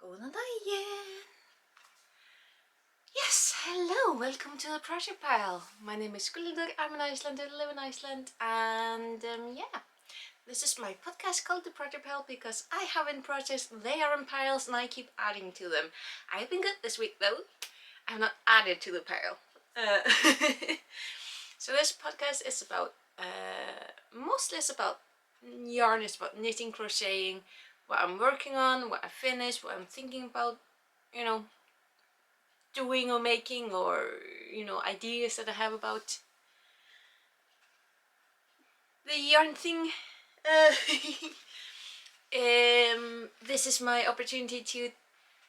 Góðan daginn! Yes, hello, welcome to the project pile. My name is Guldur, I'm an Icelander, live in Iceland, and yeah, this is my podcast called the project pile because I have in projects, they are in piles, and I keep adding to them. I've been good this week though. I have not added to the pile. So this podcast is about, mostly it's about yarn, it's about knitting, crocheting, what I'm working on, what I finished, what I'm thinking about, you know, doing or making, or ideas that I have about the yarn thing. This is my opportunity to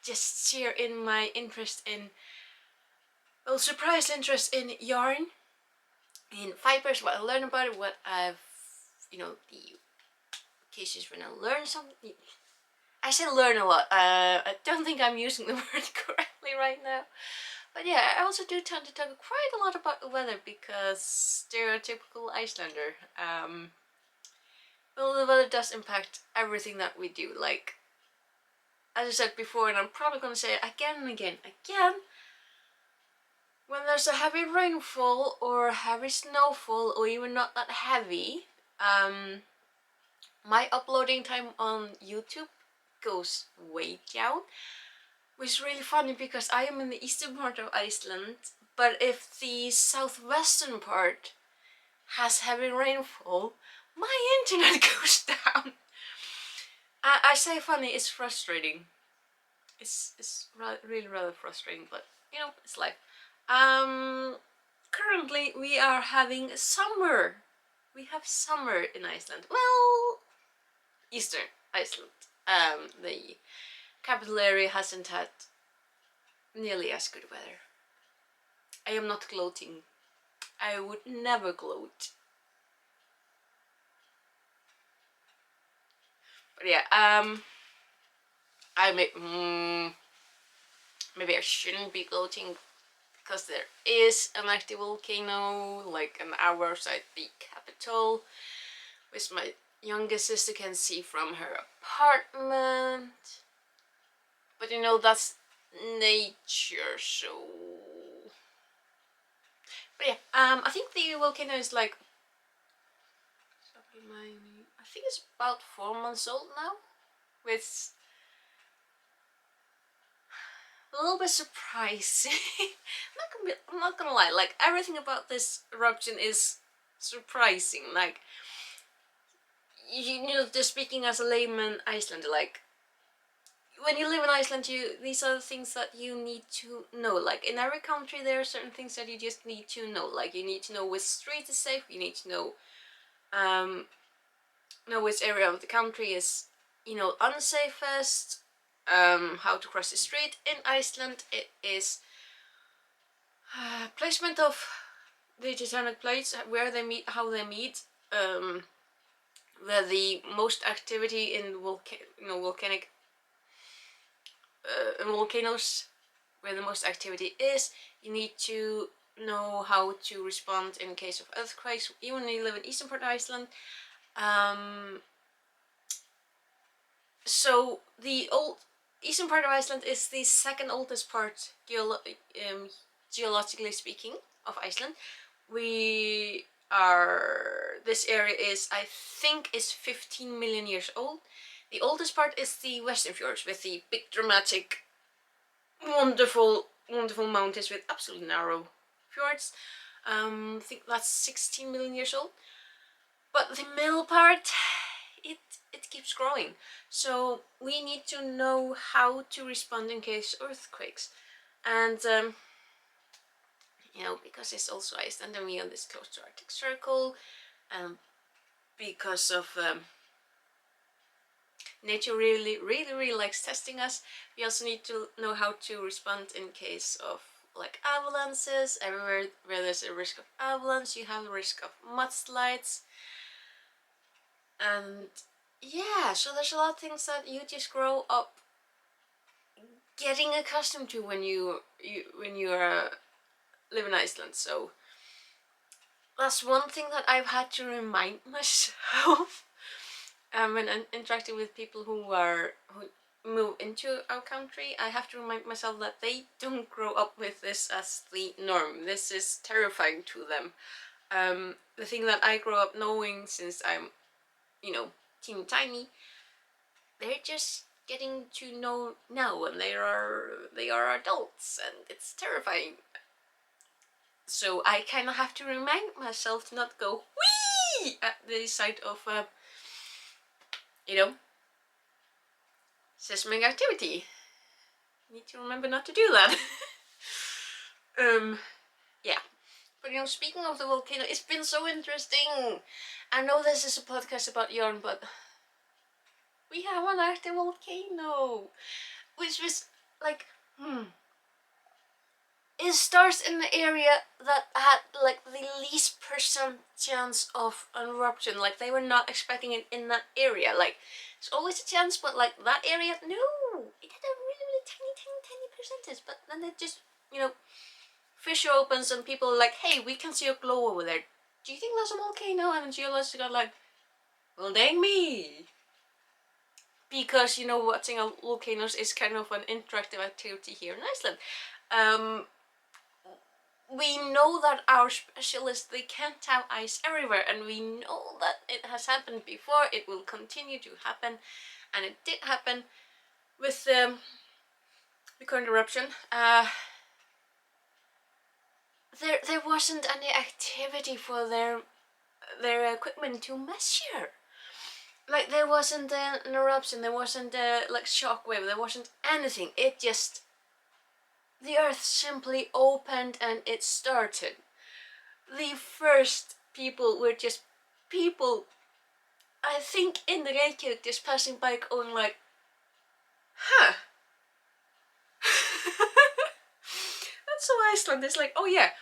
just share in my interest in, well, surprise interest in yarn, in fibers, what I learn about it, what I've, the cases when I learn something. I say learn a lot. I don't think I'm using the word correctly right now. But yeah, I also do tend to talk quite a lot about the weather because stereotypical Icelander. Well, the weather does impact everything that we do. Like, as I said before, and I'm probably going to say it again and again, when there's a heavy rainfall or heavy snowfall, or even not that heavy, my uploading time on YouTube goes way down. Which is really funny because I am in the eastern part of Iceland, but if the southwestern part has heavy rainfall, my internet goes down. I say funny, it's frustrating. It's really rather frustrating, but it's life. Currently we are having summer. We have summer in Iceland. Well, eastern Iceland. The capital area hasn't had nearly as good weather. I am not gloating. I would never gloat. But yeah, maybe I shouldn't be gloating because there is an active volcano like an hour outside the capital, which my youngest sister can see from her apartment. But that's nature, so. But yeah, I think the volcano is like, I think it's about 4 months old now, with a little bit surprising. I'm not gonna lie, like everything about this eruption is surprising. Like, just speaking as a layman Icelander, like when you live in Iceland, these are the things that you need to know. Like in every country, there are certain things that you just need to know. Like you need to know which street is safe. You need to know which area of the country is, unsafest. How to cross the street. In Iceland, it is placement of the tectonic plates, where they meet, how they meet, where the most activity in volcanic volcanoes, where the most activity is. You need to know how to respond in case of earthquakes, even when you live in eastern part of Iceland. So the eastern part of Iceland is the second oldest part, geologically speaking, of Iceland. This area is, I think, is 15 million years old. The oldest part is the western fjords, with the big, dramatic, wonderful mountains with absolutely narrow fjords. I think that's 16 million years old. But the middle part, it keeps growing. So we need to know how to respond in case of earthquakes. And because it's also Iceland and we are this close to Arctic Circle, because of nature really likes testing us, we also need to know how to respond in case of like avalanches. Everywhere where there's a risk of avalanche, you have the risk of mudslides. And yeah, so there's a lot of things that you just grow up getting accustomed to when you live in Iceland. So that's one thing that I've had to remind myself when I'm interacting with people who move into our country, I have to remind myself that they don't grow up with this as the norm. This is terrifying to them. The thing that I grew up knowing since I'm, teeny tiny, they're just getting to know now, and they are adults, and it's terrifying. So I kind of have to remind myself to not go wee at the sight of, seismic activity. Need to remember not to do that. Yeah. But speaking of the volcano, it's been so interesting. I know this is a podcast about yarn, but we have an active volcano, which was like, it starts in the area that had like the least percent chance of an eruption. Like they were not expecting it in that area. Like it's always a chance, but like that area, no, it had a really, really tiny percentage. But then it just, fissure opens and people are like, hey, we can see a glow over there. Do you think that's a volcano? And the geologists got like, well, dang me. Because, watching volcanoes is kind of an interactive activity here in Iceland. We know that our specialists, they can't have ice everywhere, and we know that it has happened before, it will continue to happen, and it did happen with the current eruption. There wasn't any activity for their equipment to measure. Like there wasn't an eruption, there wasn't a shockwave, there wasn't anything. It just, the earth simply opened and it started. The first people were just people, I think, in the Reykjavik, just passing by going like, huh. That's so Iceland. It's like, oh yeah,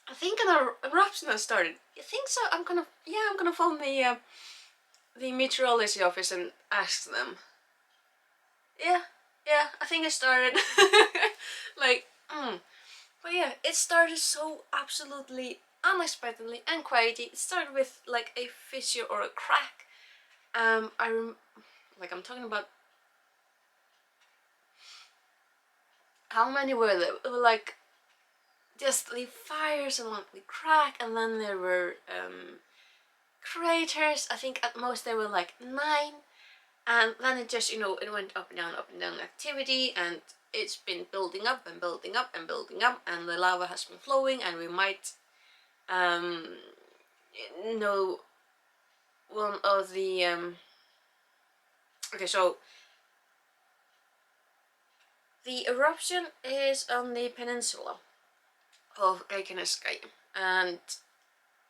I think an eruption has started. You think so? I'm gonna phone the meteorology office and ask them. Yeah, I think it started. But yeah, it started so absolutely unexpectedly and quietly. It started with like a fissure or a crack. I'm talking about, how many were there? There were like just the fires along the crack, and then there were craters. I think at most there were like 9, and then it just, it went up and down activity, and it's been building up and building up and building up, and the lava has been flowing, and we might know one of the okay, so the eruption is on the peninsula of Reykjanes, and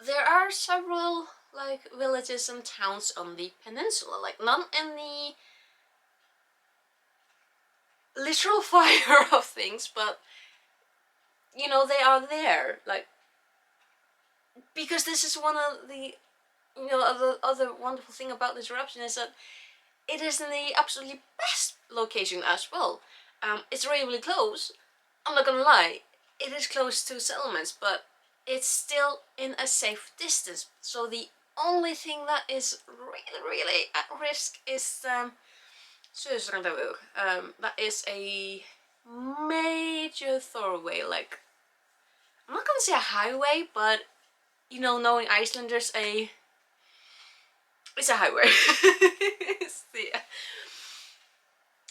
there are several like villages and towns on the peninsula, like not in the literal fire of things, but they are there, like, because this is one of the other wonderful thing about this eruption is that it is in the absolutely best location as well. It's really, really close. I'm not gonna lie, it is close to settlements, but it's still in a safe distance. So the only thing that is really, really at risk is that is a major thoroughway. Like, I'm not gonna say a highway, but knowing Icelanders, it's a highway.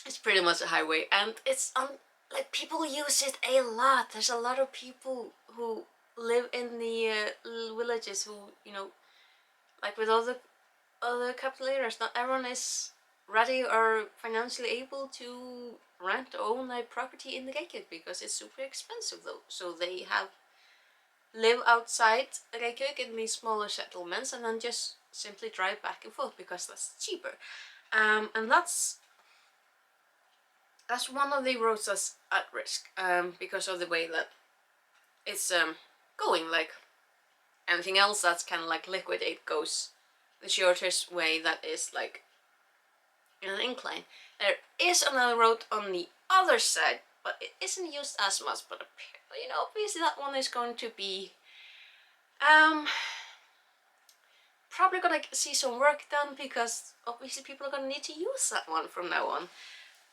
It's pretty much a highway, and it's like people use it a lot. There's a lot of people who live in the villages who like with other capital areas. Not everyone is ready or financially able to rent or own a property in the Reykjavik because it's super expensive though. So they live outside Reykjavik in these smaller settlements and then just simply drive back and forth because that's cheaper. And that's one of the roads that's at risk because of the way that it's going. Like anything else that's kind of like liquid, it goes the shortest way, that is like in an incline. There is another road on the other side, but it isn't used as much. But obviously that one is going to be probably gonna see some work done, because obviously people are gonna need to use that one from now on.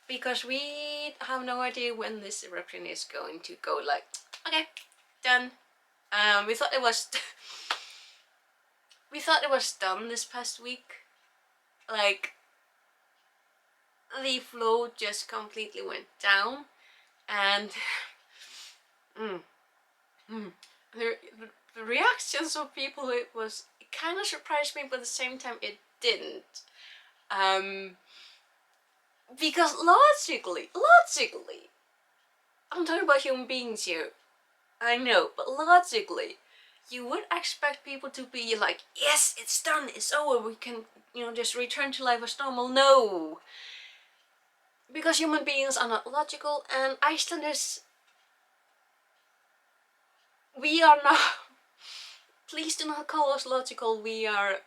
Because we have no idea when this eruption is going to go. Like, okay, done. We thought it was we thought it was done this past week. Like, the flow just completely went down, and the reactions of people, it kind of surprised me, but at the same time it didn't. Because logically, I'm talking about human beings here, I know, but logically, you would expect people to be like, yes, it's done, it's over, we can, just return to life as normal. No! Because human beings are not logical, and Icelanders, we are not. Please do not call us logical, we are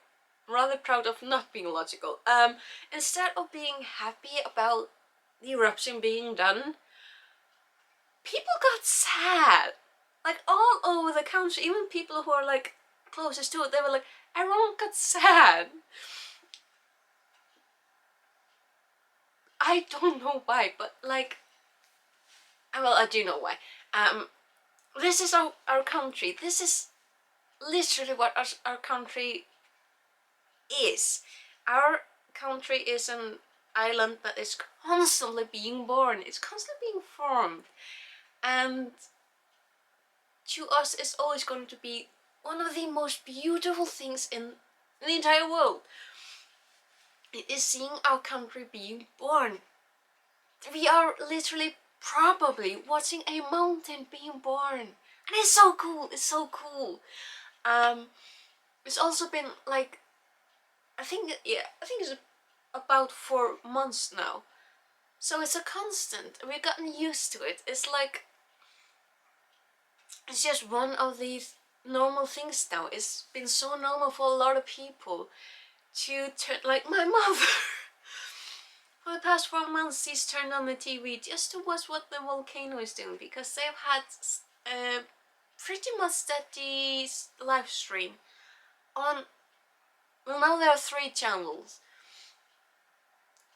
rather proud of not being logical. Instead of being happy about the eruption being done, people got sad. Like, all over the country, even people who are like closest to it, they were like, everyone got sad. I don't know why, but like, well, I do know why. This is our country. This is literally what our country is. Our country is an island that is constantly being born. It's constantly being formed. And to us, it's always going to be one of the most beautiful things in the entire world. It is seeing our country being born. We are literally probably watching a mountain being born. And it's so cool, it's so cool. It's also been like, I think it's about 4 months now. So it's a constant. We've gotten used to it. It's like, it's just one of these normal things now. It's been so normal for a lot of people to turn, like my mother. For the past 4 months, she's turned on the TV just to watch what the volcano is doing, because they've had pretty much steady live stream on. Well, now there are 3 channels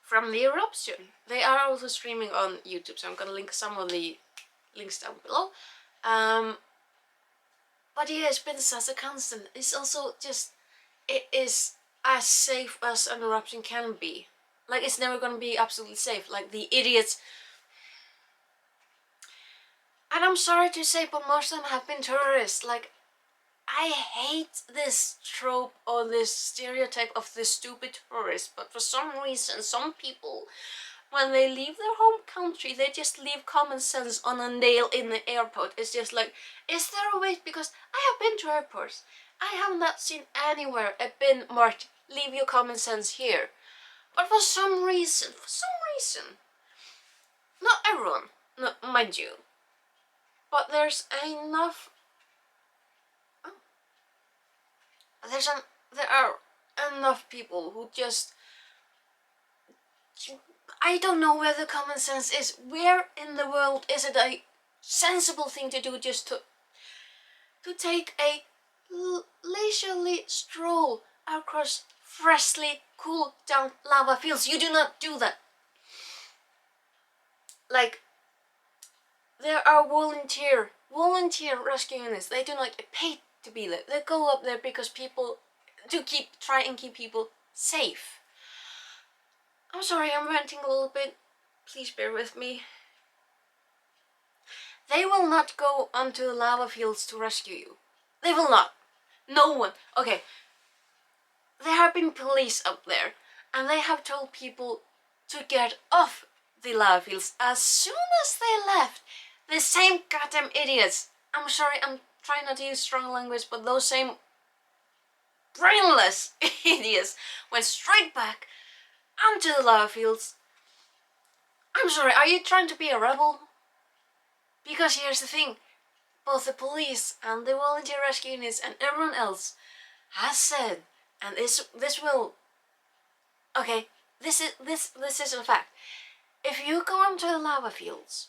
from the eruption. They are also streaming on YouTube, so I'm gonna link some of the links down below. But yeah, it's been such a constant. It's also just, it is as safe as an eruption can be. Like, it's never gonna be absolutely safe. Like, the idiots, and I'm sorry to say, but most of them have been tourists. Like, I hate this trope or this stereotype of the stupid tourist, but for some reason, some people, when they leave their home country, they just leave common sense on a nail in the airport. It's just like, is there a way? Because I have been to airports. I have not seen anywhere a bin marked, leave your common sense here. But for some reason, not everyone, no, mind you, but there's enough, there are enough people who just, I don't know where the common sense is. Where in the world is it a sensible thing to do just to take a leisurely stroll across freshly cooled down lava fields? You do not do that. Like, there are volunteer rescue units. They do not get paid to be there. They go up there because people, to try and keep people safe. I'm sorry, I'm ranting a little bit. Please bear with me. They will not go onto the lava fields to rescue you. They will not. No one. Okay. There have been police up there, and they have told people to get off the lava fields as soon as they left. The same goddamn idiots. I'm sorry, I'm trying not to use strong language, but those same brainless idiots went straight back onto the lava fields. I'm sorry, are you trying to be a rebel? Because here's the thing, both the police and the volunteer rescue units and everyone else has said, and this will, okay, this is a fact. If you go onto the lava fields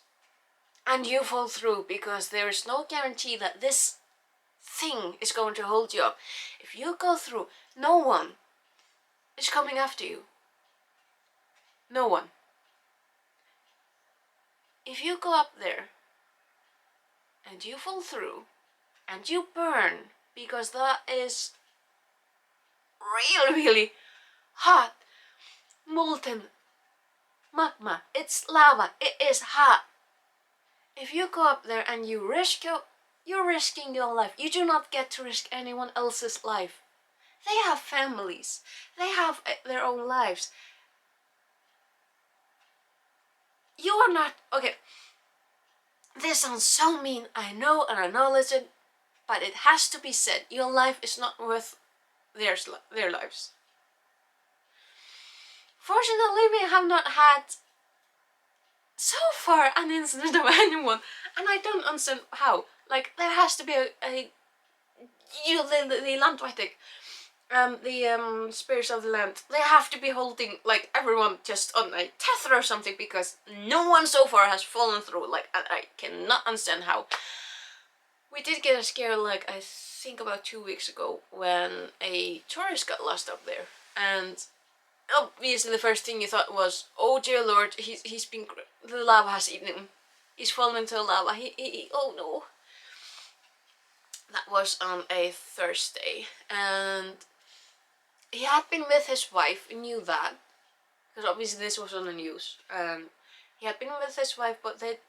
and you fall through, because there is no guarantee that this thing is going to hold you up. If you go through, no one is coming after you. No one. If you go up there and you fall through and you burn, because that is really, really hot, molten magma, it's lava, it is hot. If you go up there and you risk you're risking your life. You do not get to risk anyone else's life. They have families, they have their own lives. You are not, okay, this sounds so mean, I know, and I acknowledge it, but it has to be said. Your life is not worth their lives. Fortunately, we have not had so far an incident of anyone, and I don't understand how. Like, there has to be the landwriting, the spirits of the land, they have to be holding like everyone just on a tether or something, because no one so far has fallen through. Like, I cannot understand how. We did get a scare, like, I think about 2 weeks ago, when a tourist got lost up there, and obviously the first thing you thought was, oh dear lord, he's been, the lava has eaten him, he's fallen into the lava, oh no. That was on a Thursday, and he had been with his wife. He knew that, because obviously this was on the news. He had been with his wife, but they'd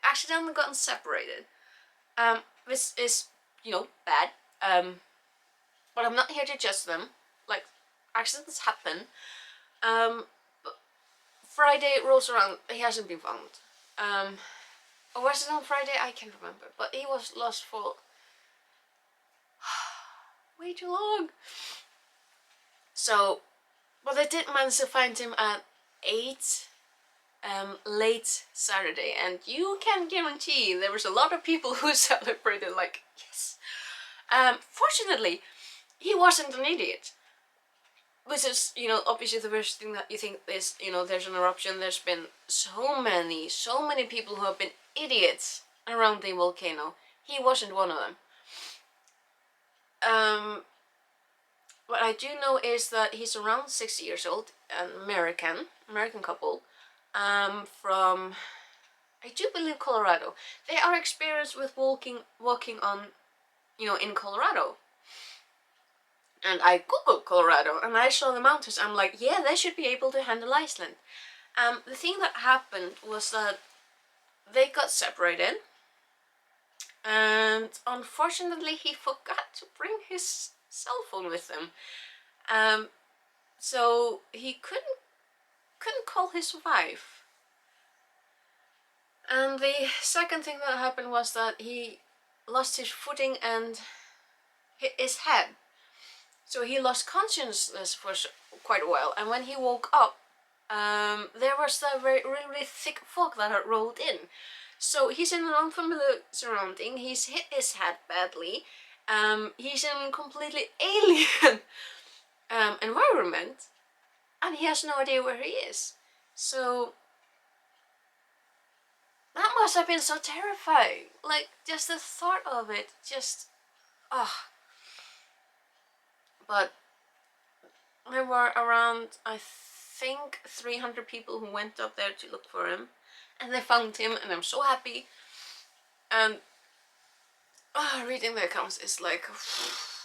accidentally gotten separated. This is, bad. But I'm not here to judge them. Like, accidents happen. But Friday rolls around, he hasn't been found. Or was it on Friday? I can't remember. But he was lost for way too long. So, but they did manage to find him at 8 late Saturday, and you can guarantee there was a lot of people who celebrated, like, yes. Fortunately, he wasn't an idiot. Which is, obviously the worst thing that you think is, there's an eruption. There's been so many people who have been idiots around the volcano. He wasn't one of them. What I do know is that he's around 60 years old, an American couple, from, I do believe, Colorado. They are experienced with walking on, in Colorado. And I googled Colorado and I saw the mountains. I'm like, yeah, they should be able to handle Iceland. The thing that happened was that they got separated, and unfortunately he forgot to bring his cell phone with him. So he couldn't call his wife. And the second thing that happened was that he lost his footing and hit his head. So he lost consciousness for quite a while, and when he woke up, there was a really, really thick fog that had rolled in. So he's in an unfamiliar surrounding, he's hit his head badly, he's in a completely alien environment, and he has no idea where he is. So that must have been so terrifying. Like, just the thought of it, just, But there were around, I think, 300 people who went up there to look for him, and they found him, and I'm so happy. And reading the accounts is like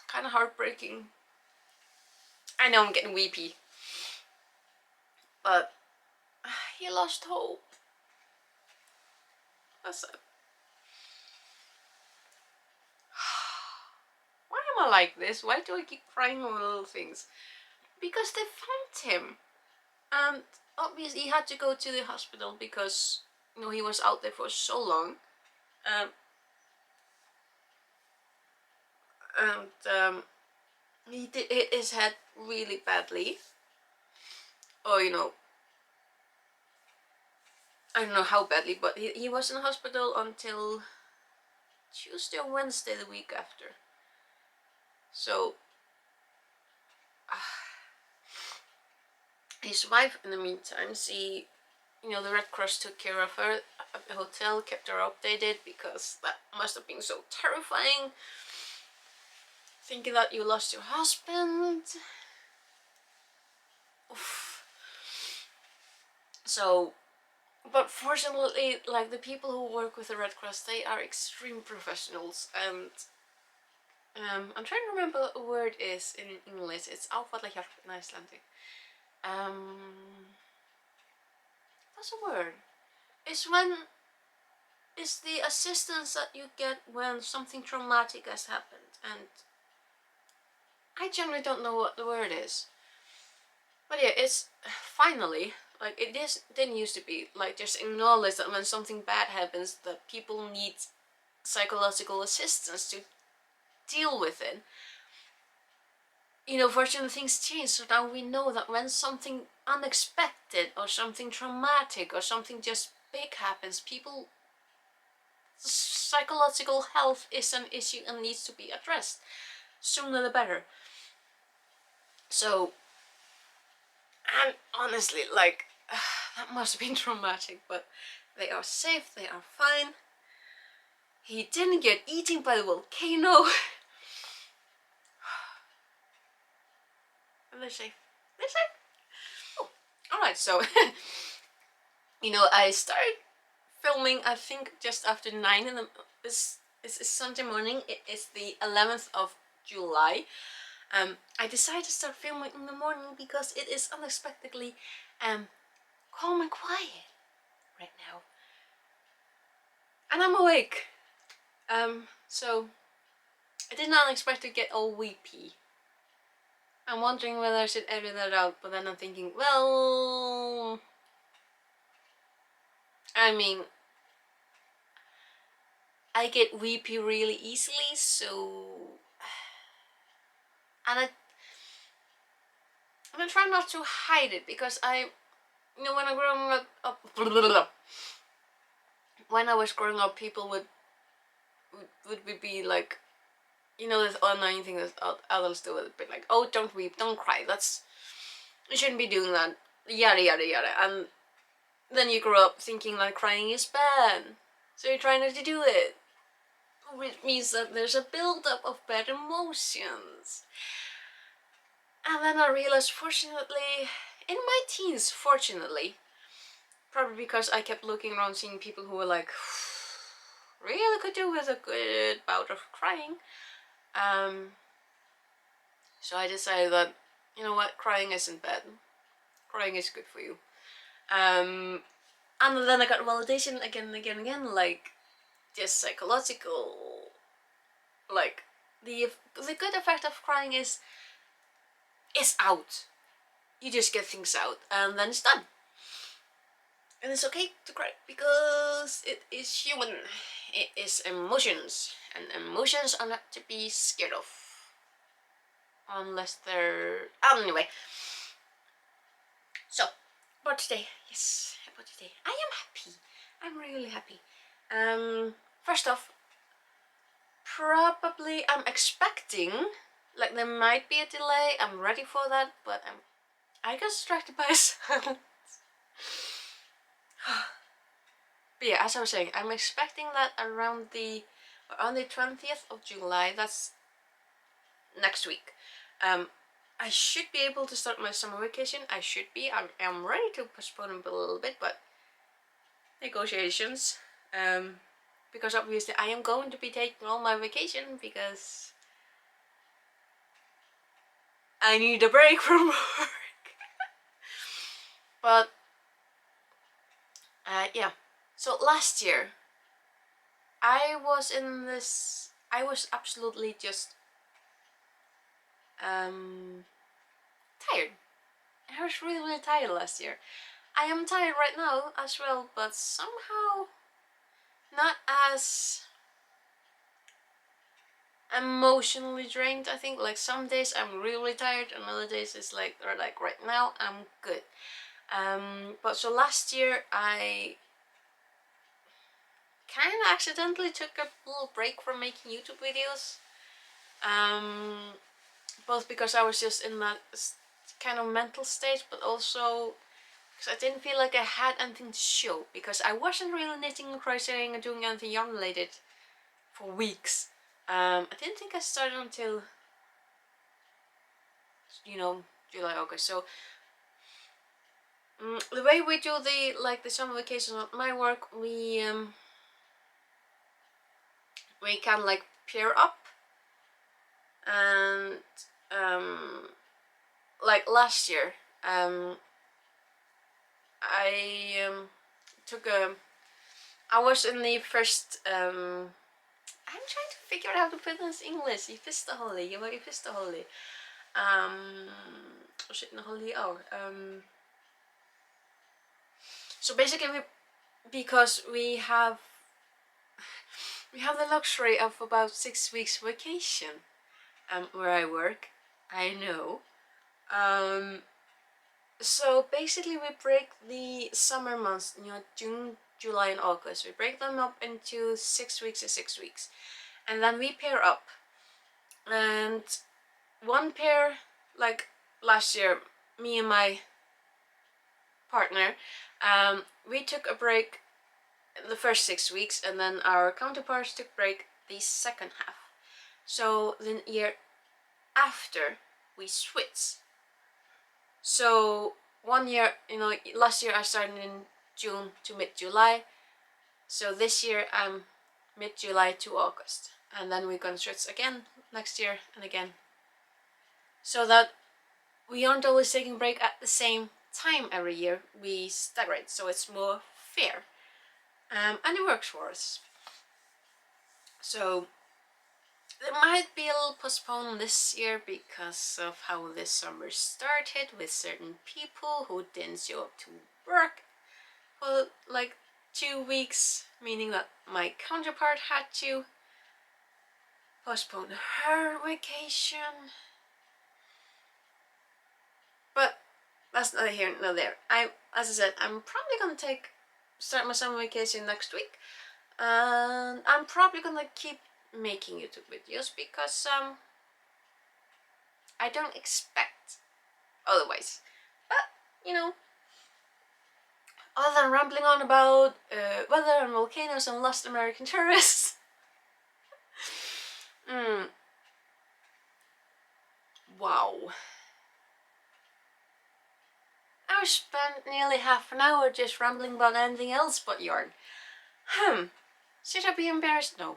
kind of heartbreaking. I know I'm getting weepy, but he lost hope. That's sad. Why am I like this? Why do I keep crying over little things? Because they found him, and obviously he had to go to the hospital because he was out there for so long, and he did hit his head really badly. Or I don't know how badly, but he was in hospital until Tuesday or Wednesday the week after. So his wife, in the meantime, the Red Cross took care of her at the hotel, kept her updated, because that must have been so terrifying. thinking that you lost your husband. Oof. So, but fortunately, like the people who work with the Red Cross, they are extreme professionals, and I'm trying to remember what the word is in English. It's áfallahjálp in Icelandic. What's the word? It's when it's the assistance that you get when something traumatic has happened, and I generally don't know what the word is. But yeah, it's finally, like didn't used to be, like just acknowledge that when something bad happens that people need psychological assistance to deal with it. You know, fortunately things change, so now we know that when something unexpected or something traumatic or something just big happens, people psychological health is an issue and needs to be addressed. Sooner the better. So, and honestly, like, that must have been traumatic, but they are safe, they are fine. He didn't get eaten by the volcano. And they're safe. They're safe. Oh, alright, so, you know, I started filming, I think, just after 9 in the... It's Sunday morning. It is the 11th of July. I decided to start filming in the morning because it is unexpectedly calm and quiet right now. And I'm awake. So I did not expect to get all weepy. I'm wondering whether I should edit that out, but then I'm thinking, well, I mean, I get weepy really easily, so... And I'm gonna try not to hide it, because you know, when I growing up, when I was growing up, people would be like, you know, this annoying thing that adults do, a bit like, oh, don't weep, don't cry, you shouldn't be doing that, yada yada yada, and then you grow up thinking like crying is bad, so you try not to do it, which means that there's a build-up of bad emotions. And then I realized, fortunately, in my teens, fortunately, probably because I kept looking around seeing people who were like, really could do with a good bout of crying. So I decided that, you know what, crying isn't bad. Crying is good for you. And then I got validation again and again and again, like, just psychological, like, the good effect of crying is out. You just get things out, and then it's done. And it's okay to cry, because it is human. It is emotions, and emotions are not to be scared of. Unless they're... Anyway. So, about today. Yes, about today. I am happy. I'm really happy. First off, probably I'm expecting, like, there might be a delay. I'm ready for that, but I got distracted by sound. But yeah, as I was saying, I'm expecting that around the 20th of July. That's next week. I should be able to start my summer vacation. I should be. I'm ready to postpone it a little bit, but negotiations. Because obviously I am going to be taking all my vacation because I need a break from work. But yeah. So last year, I was absolutely just tired. I was really, really tired last year. I am tired right now as well, but somehow not as emotionally drained. I think, like, some days I'm really tired and other days it's like, or like right now I'm good. But so last year I kind of accidentally took a little break from making YouTube videos. Both because I was just in that kind of mental state, but also because I didn't feel like I had anything to show, because I wasn't really knitting and crocheting and doing anything yarn related for weeks. I didn't think I started until you know, July, August. So the way we do the summer vacation at my work, we can like pair up, and like last year, I took a. I was in the first. I'm trying to figure out how to put this in English. I första hållet, jag var I första hållet. Och shit, nu håller jag. So basically, because we have the luxury of about 6 weeks vacation, where I work. I know. So basically, we break the summer months, you know, June, July, and August. We break them up into 6 weeks and 6 weeks, and then we pair up. And one pair, like last year, me and my partner, we took a break the first 6 weeks, and then our counterparts took break the second half. So the year after, we switch. So 1 year, you know, last year I started in June to mid-July. So this year I'm mid-July to August, and then we're gonna switch again next year and again, so that we aren't always taking break at the same time every year. We stagger it, so it's more fair, and it works for us. So it might be a little postponed this year because of how this summer started, with certain people who didn't show up to work for like 2 weeks, meaning that my counterpart had to postpone her vacation. But that's neither here nor there. As I said, I'm probably gonna start my summer vacation next week, and I'm probably gonna keep making YouTube videos because I don't expect otherwise. But you know, other than rambling on about weather and volcanoes and lost American tourists, wow. I spent nearly half an hour just rambling about anything else but yarn. Should I be embarrassed? No.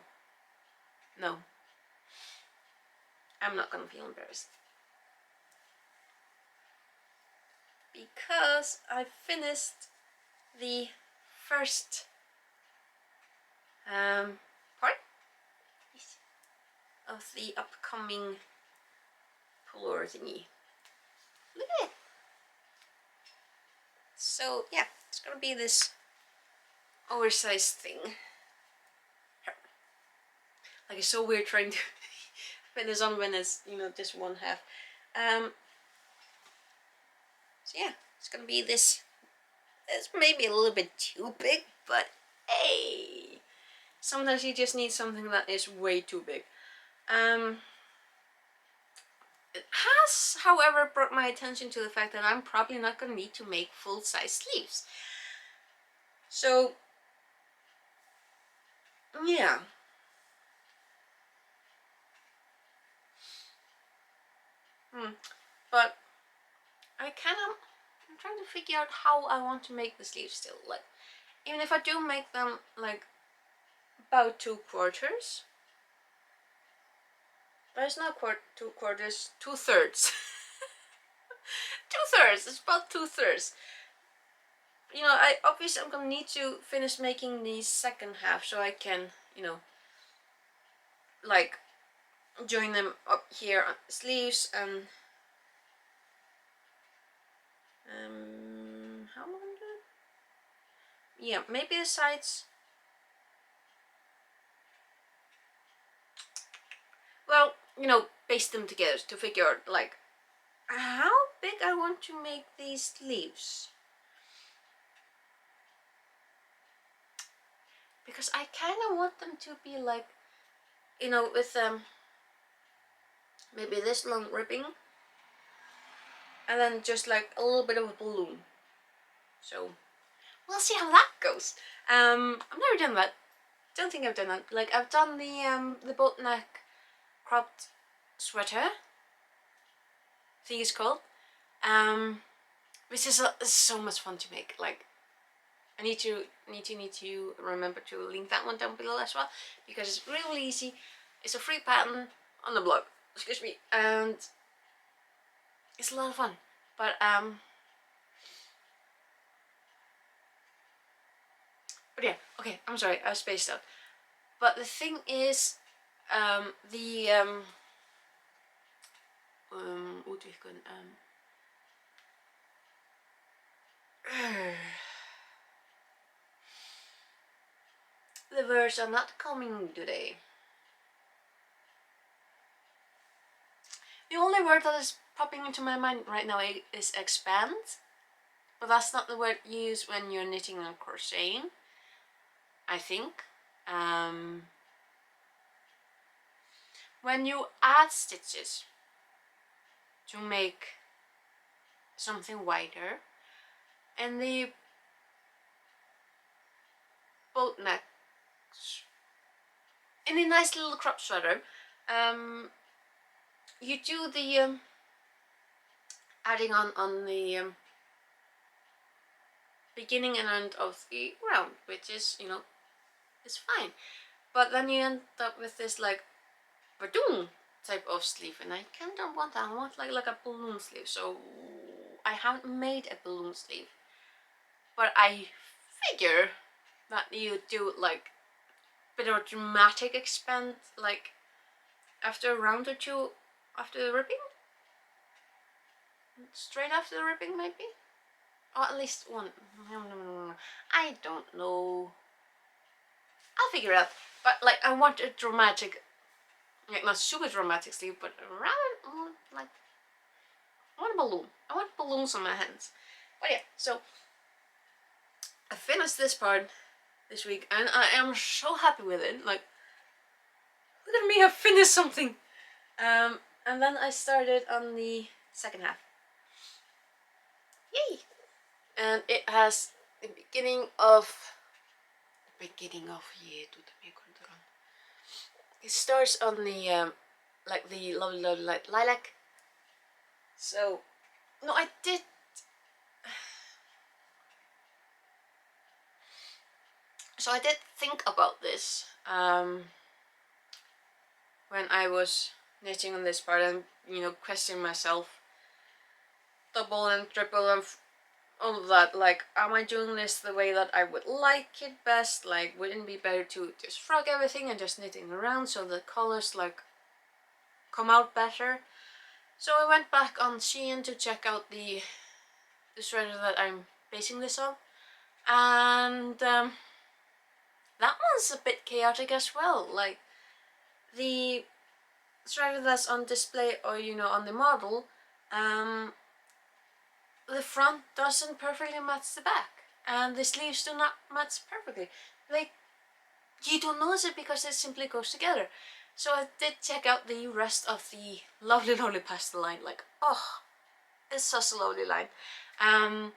No. I'm not gonna feel embarrassed. Because I finished the first part of the upcoming puller thingy. Look at it! So yeah, it's gonna be this oversized thing. Like, it's so weird trying to put this on when it's, you know, just one half. So yeah, it's gonna be this. It's maybe a little bit too big, but hey, sometimes you just need something that is way too big. It has, however, brought my attention to the fact that I'm probably not gonna need to make full-size sleeves. So yeah. But I'm trying to figure out how I want to make the sleeves still. Like, even if I do make them like about 2/4, but it's not 2/4, 2/3. 2/3. It's about 2/3. You know, obviously I'm gonna need to finish making the second half so I can, you know, like join them up here on the sleeves and how am I gonna do it? Yeah, maybe the sides. Well, you know, paste them together to figure out like how big I want to make these sleeves. Because I kind of want them to be like, you know, with maybe this long ribbing, and then just like a little bit of a balloon. So we'll see how that goes. I've never done that. Don't think I've done that. Like, I've done the boat neck cropped sweater, thing is called, which is so much fun to make. Like, I need to remember to link that one down below as well, because it's really easy. It's a free pattern on the blog, excuse me, and it's a lot of fun. But yeah, okay, I'm sorry, I spaced out. But the thing is, the words are not coming today. The only word that is popping into my mind right now is expand, but that's not the word used when you're knitting and crocheting, I think. When you add stitches to make something wider, and the boat necks in a nice little crop sweater, you do the adding on the beginning and end of the round, which is, you know, it's fine. But then you end up with this like badoon type of sleeve, and I kind of want that. I want like a balloon sleeve. So I haven't made a balloon sleeve, but I figure that you do like a bit of a dramatic expand, like after a round or two after the ripping, straight after the ripping maybe, or at least one. I don't know. I'll figure it out. But like, I want a dramatic, like not super dramatic sleeve, but rather like, I want a balloon. I want balloons on my hands. But yeah, so I finished this part this week, and I am so happy with it. Like, look at me, I finished something. And then I started on the second half. Yay! And it has the beginning of yeah. It starts on the like the lovely like lilac. So no, I did. So I did think about this when I was knitting on this part, and you know, questioning myself, double and triple and all of that. Like, am I doing this the way that I would like it best? Like, wouldn't it be better to just frog everything and just knitting around so the colors like come out better? So I went back on Shein to check out the sweater that I'm basing this on, and that one's a bit chaotic as well. Like, the sweater that's on display, or you know, on the model, the front doesn't perfectly match the back, and the sleeves do not match perfectly. Like, you don't notice it because it simply goes together. So I did check out the rest of the lovely pastel line. Like, oh, it's such a lovely line. And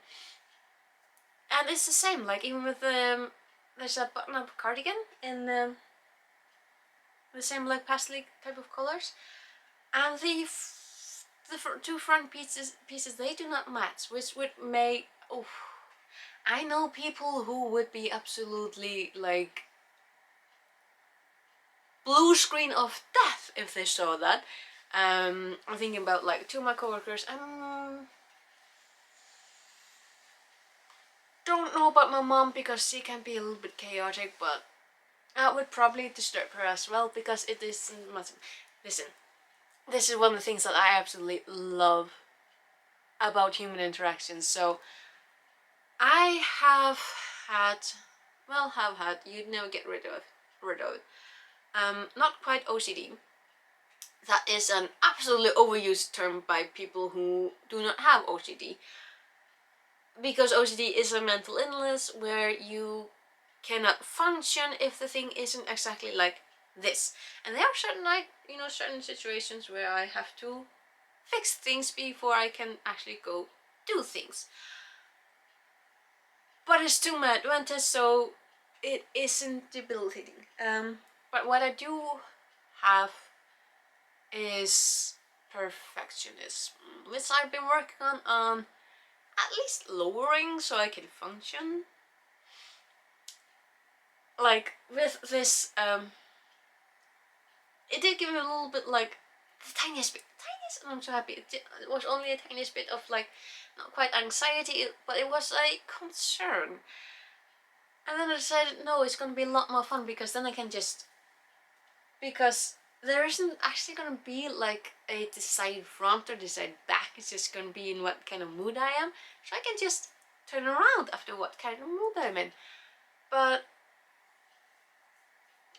it's the same, like, even with the there's a button-up cardigan in the same like pastel type of colors, and the two front pieces they do not match, which would make, oh, I know people who would be absolutely like blue screen of death if they saw that. I'm thinking about like two of my coworkers. Don't know about my mom because she can be a little bit chaotic, but that would probably disturb her as well, because it isn't much. Listen, this is one of the things that I absolutely love about human interactions. So I have had, you'd never get rid of it. Not quite OCD. That is an absolutely overused term by people who do not have OCD, because OCD is a mental illness where you cannot function if the thing isn't exactly like this. And there are certain, like, you know, certain situations where I have to fix things before I can actually go do things. But it's to my advantage, so it isn't debilitating. But what I do have is perfectionism, which I've been working on at least lowering so I can function. Like with this, it did give me a little bit like the tiniest bit, and I'm so happy. It was only a tiniest bit of like, not quite anxiety, but it was a concern. And then I decided, no, it's gonna be a lot more fun because then I can just, because there isn't actually gonna be like a decide front or decide back. It's just gonna be in what kind of mood I am, so I can just turn around after what kind of mood I'm in. But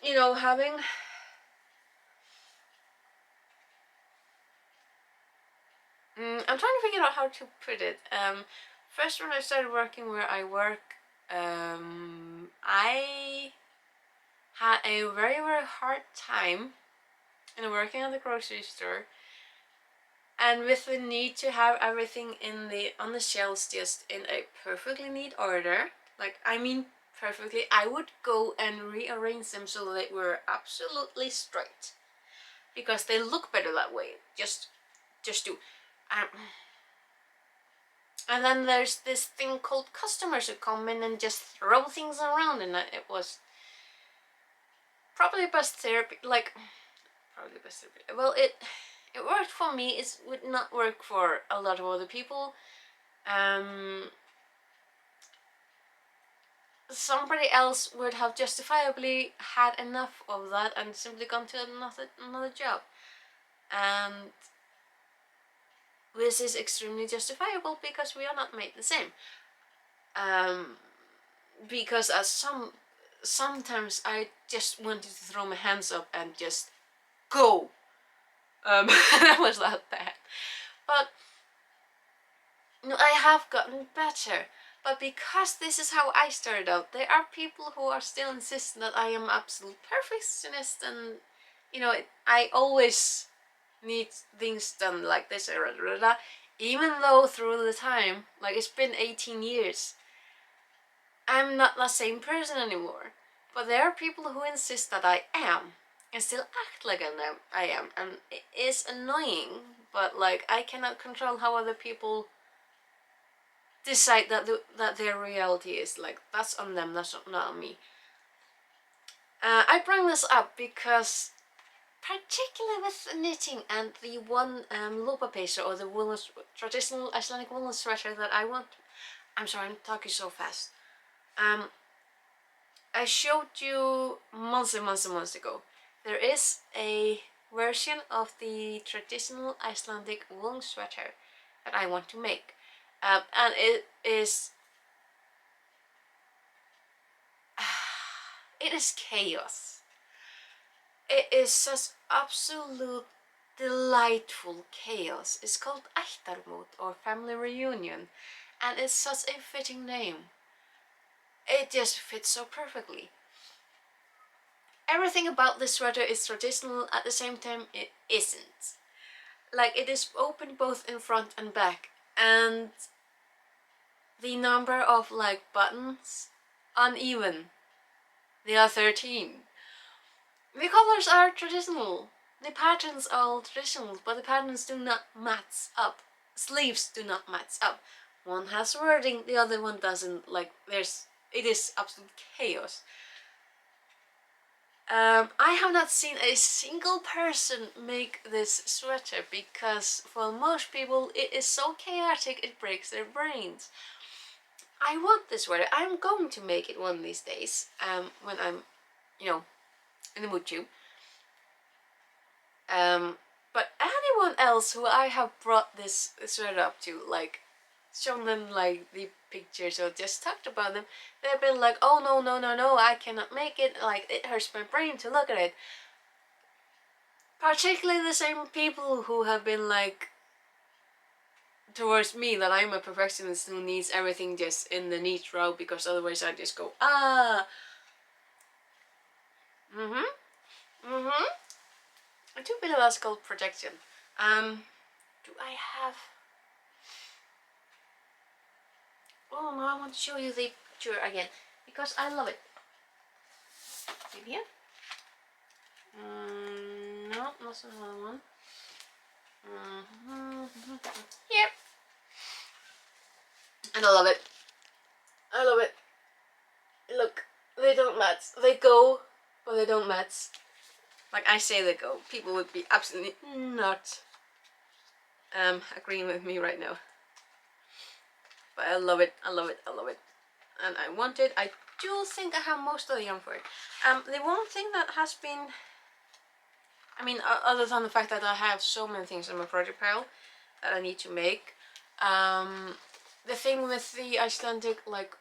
you know, having I'm trying to figure out how to put it. First, when I started working where I work, I had a very, very hard time in working at the grocery store, and with the need to have everything on the shelves just in a perfectly neat order. Like, I mean perfectly. I would go and rearrange them so they were absolutely straight because they look better that way. Just do. Um, And then there's this thing called customers who come in and just throw things around, and it was probably the best therapy. Like, probably the best therapy. Well, it worked for me. It would not work for a lot of other people. Somebody else would have justifiably had enough of that and simply gone to another job. And this is extremely justifiable because we are not made the same. Because sometimes I just wanted to throw my hands up and just go. That was that bad. But no, I have gotten better. But because this is how I started out, there are people who are still insisting that I am absolute perfectionist, and you know, I always need things done like this, even though through the time, like it's been 18 years, I'm not the same person anymore. But there are people who insist that I am and still act like I am, and it is annoying. But like, I cannot control how other people decide that their reality is. Like, that's on them. That's not on me. I bring this up because, particularly with knitting and the one lupa pesa, or the woolen, traditional Icelandic woolen sweater that I want. I'm sorry, I'm talking so fast. I showed you months and months and months ago. There is a version of the traditional Icelandic woolen sweater that I want to make. And it is it is chaos. It is such absolute delightful chaos. It's called Ættarmót, or family reunion, and it's such a fitting name. It just fits so perfectly. Everything about this sweater is traditional, at the same time it isn't. Like, it is open both in front and back, and the number of like buttons, uneven. They are 13. The colors are traditional. The patterns are all traditional, but the patterns do not match up. Sleeves do not match up. One has wording, the other one doesn't. Like, it is absolute chaos. I have not seen a single person make this sweater because for most people it is so chaotic it breaks their brains. I want this sweater. I'm going to make it one of these days, when I'm, you know, in the mood to. But anyone else who I have brought this sweater up to, like, shown them like the pictures or just talked about them, they've been like, oh no, no, no, no, I cannot make it, like, it hurts my brain to look at it. Particularly the same people who have been like towards me that I'm a perfectionist who needs everything just in the neat row because otherwise I just go, ah. I do believe that's called projection. Do I have... Oh no, I want to show you the picture again because I love it. Maybe here? No, not another one. Yep. And I love it. I love it. Look, they don't match. They go, but they don't match. Like I say they go. People would be absolutely not agreeing with me right now. But I love it. I love it. I love it. And I want it. I do think I have most of the yarn for it. The one thing that has been, I mean, other than the fact that I have so many things in my project pile that I need to make, the thing with the Icelandic like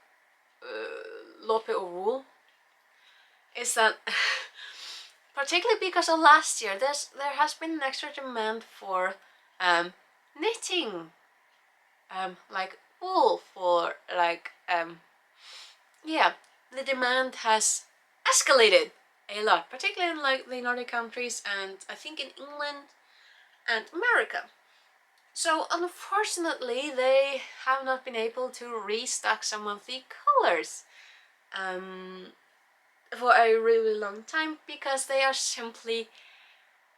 lope or wool is that particularly because of last year, there has been an extra demand for knitting, like wool for like yeah, the demand has escalated a lot, particularly in like the Nordic countries and I think in England and America. So unfortunately they have not been able to restock some of the colors for a really long time because they are simply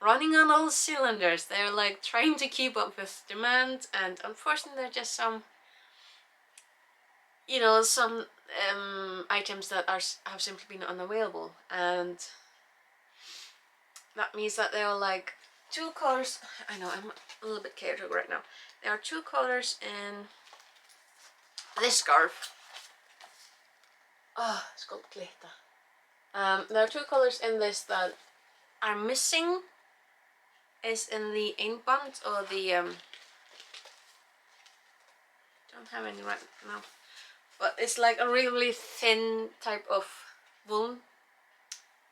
running on all cylinders. They're like trying to keep up with demand, and unfortunately there are just some, you know, some items that have simply been unavailable, and that means that there are like two colors. I know I'm a little bit chaotic right now. There are two colors in this scarf. Oh, it's called glitter. There are two colors in this that are missing. Is in the einband or the don't have any right now, but it's like a really thin type of wool.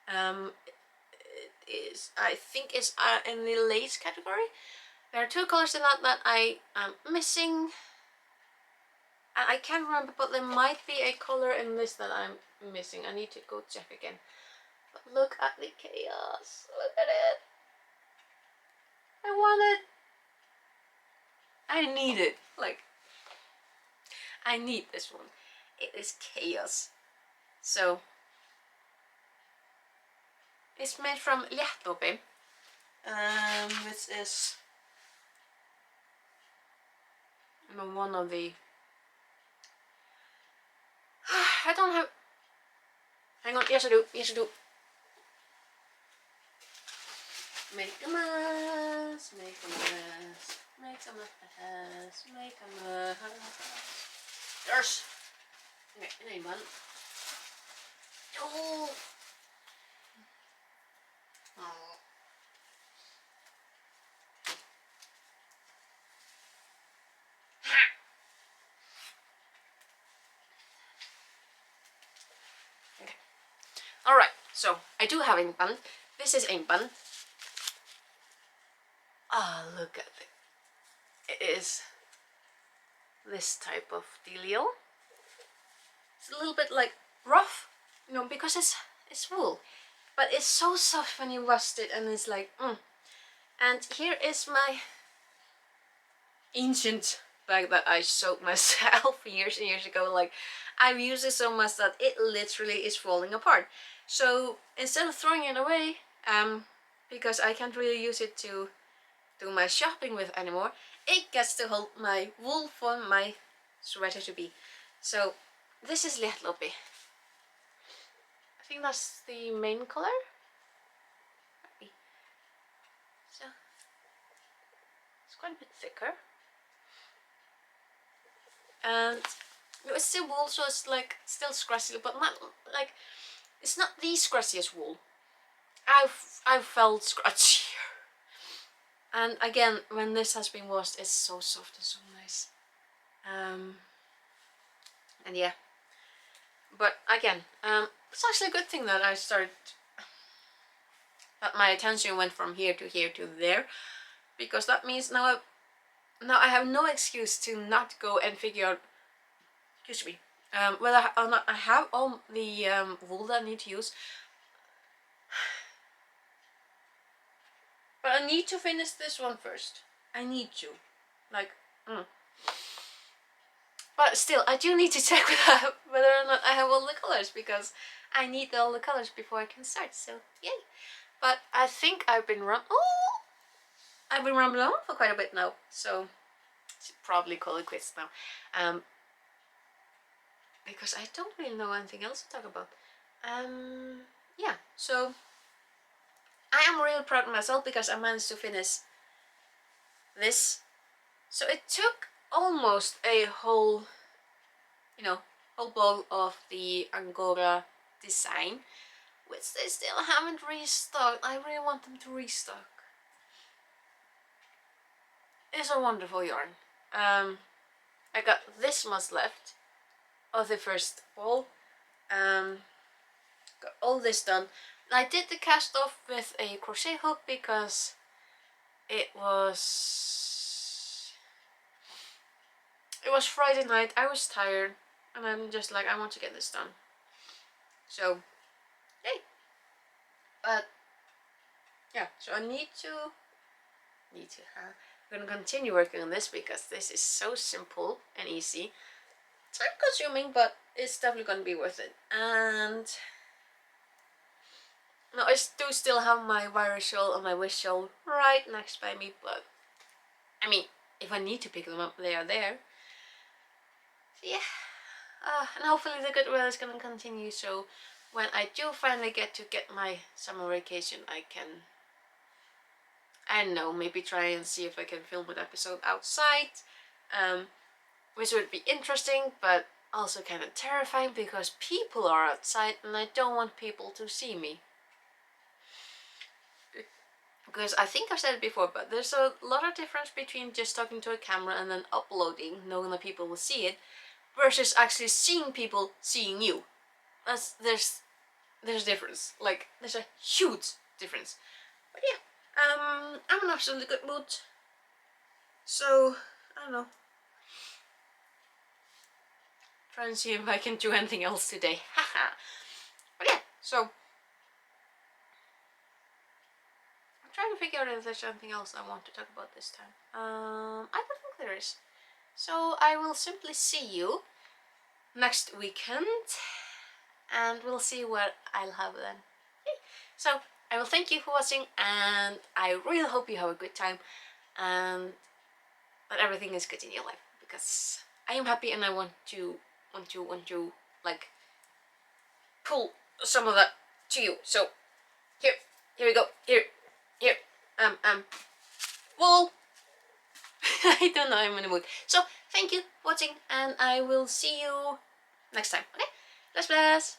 It is, I think it's in the lace category. There are two colors in that I am missing, and I can't remember, but there might be a color in this that I'm missing. I need to go check again. But look at the chaos. Look at it. I want it. I need it. Like, I need this one. It is chaos. So it's made from Léttåpi, which is one of the. I don't have. Hang on. Yes, I do. Yes, I do. Make a mess. Make a mess. Make a mess. Make a mess. There's. Okay, anyone. Oh. Oh. Okay. Alright, so I do have einband. This is einband. Ah, oh, look at it. It is this type of dealio. It's a little bit like rough, you know, because it's wool. But it's so soft when you wash it, and it's like, And here is my ancient bag that I sewed myself years and years ago. Like, I've used it so much that it literally is falling apart. So instead of throwing it away, because I can't really use it to do my shopping with anymore, it gets to hold my wool for my sweater to be. So this is Léttåpi. I think that's the main color. So it's quite a bit thicker. And it's still wool, so it's like still scratchy, but not like, it's not the scratchiest wool. I've felt scratchier. And again, when this has been washed, it's so soft and so nice. And yeah, but again, it's actually a good thing that I started, that my attention went from here to there, because that means now I have no excuse to not go and figure out, excuse me, whether or not I have all the wool that I need to use. But I need to finish this one first. I need to, like, But still, I do need to check whether or not I have all the colors, because I need all the colors before I can start, so yay. But I think I've been Oh! I've been rambling on for quite a bit now, so I should probably call it quits now. Because I don't really know anything else to talk about. Yeah, so I am really proud of myself because I managed to finish this. So it took almost a whole, whole bowl of the Angora design, which they still haven't restocked. I really want them to restock. It's a wonderful yarn. I got this much left of the first bowl. Got all this done. I did the cast off with a crochet hook because it was Friday night. I was tired, and I'm just like, I want to get this done. So, yay! But yeah, so I need to. I'm gonna continue working on this because this is so simple and easy. Time consuming, but it's definitely gonna be worth it. And no, I do still have my wire shawl and my wish shawl right next by me, but I mean, if I need to pick them up, they are there. So yeah, and hopefully the good weather is gonna continue. So when I do finally get my summer vacation, I can, I don't know, maybe try and see if I can film an episode outside, which would be interesting, but also kind of terrifying because people are outside and I don't want people to see me. Because I think I've said it before, but there's a lot of difference between just talking to a camera and then uploading, knowing that people will see it, versus actually seeing people seeing you. There's a difference. Like, there's a huge difference. But yeah, I'm in absolutely good mood. So, I don't know. Try and see if I can do anything else today. Haha. But yeah, so I'm trying to figure out if there's anything else I want to talk about this time. I don't think there is. So I will simply see you next weekend, and we'll see what I'll have then. Okay. So I will thank you for watching, and I really hope you have a good time and that everything is good in your life, because I am happy and I want to like pull some of that to you. So here we go. Here. Well, I don't know, I'm in the mood. So thank you for watching, and I will see you next time. Okay, bless.